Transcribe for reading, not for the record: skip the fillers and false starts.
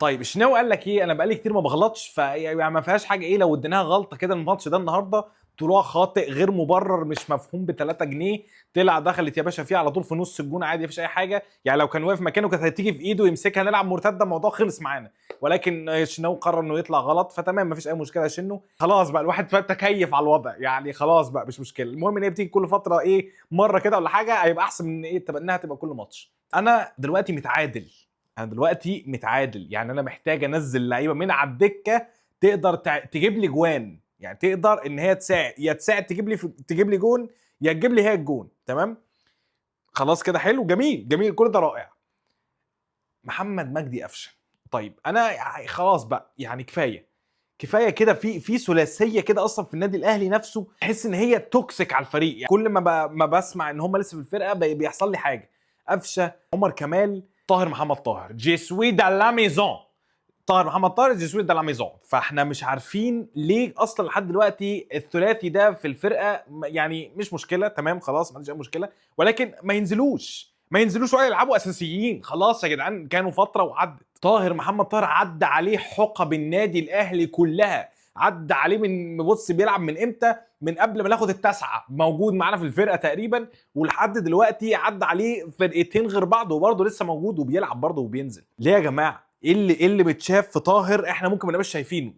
طيب الشناوي قال لك ايه؟ انا بقالي كتير ما بغلطش، يعني ما فيهاش حاجه ايه لو اديناها غلطه كده الماتش ده النهارده. طلوع خاطئ غير مبرر مش مفهوم ب 3 جنيه. طلع دخلت يا باشا فيه على طول في نص الجون عادي، مفيش اي حاجه. يعني لو كان واقف مكانه كانت هتيجي في ايده يمسكها نلعب مرتده، الموضوع خلص معانا. ولكن الشناوي قرر انه يطلع غلط، فتمام مفيش اي مشكله يا شنو. خلاص بقى الواحد فاهم تكيف على الوضع، يعني خلاص بقى مش مشكله. المهم ان هي بتيجي كل فتره ايه، مره كده ولا حاجه، هيبقى احسن من ايه تبقى انها تبقى كل ماتش. انا دلوقتي متعادل. يعني انا محتاج انزل لعيبه من على الدكه تقدر تجيب لي جوان، يعني تقدر ان هي تساعد، يا تساعد تجيب لي جون، يا تجيب لي هي الجون. تمام، خلاص كده حلو، جميل جميل، كل ده رائع. محمد مجدي قفشه. طيب انا خلاص بقى، يعني كفايه كده. في ثلاثيه كده اصلا في النادي الاهلي نفسه، تحس ان هي توكسيك على الفريق. يعني كل ما بسمع ان هم لسه في الفرقه بيحصل لي حاجه. قفشه، عمر كمال، طاهر محمد طاهر، جي سوي دا لا ميزون. طاهر محمد طاهر، جي سوي دا لا ميزون. فاحنا مش عارفين ليه اصلا لحد دلوقتي الثلاثي ده في الفرقه. يعني مش مشكله، تمام خلاص ما عنديش اي مشكله، ولكن ما ينزلوش ولا يلعبوا اساسيين. خلاص يا جدعان، كانوا فتره وعدت. طاهر محمد طاهر عدى عليه حقب النادي الاهلي كلها. عدى عليه من بص بيلعب من امتى؟ من قبل ما ناخد التاسعه موجود معانا في الفرقه تقريبا، ولحد دلوقتي عدى عليه فرقتين غير بعض وبرضه لسه موجود وبيلعب برضه وبينزل. ليه يا جماعه؟ ايه اللي بتشاف في طاهر احنا ممكن ما نبقاش شايفينه؟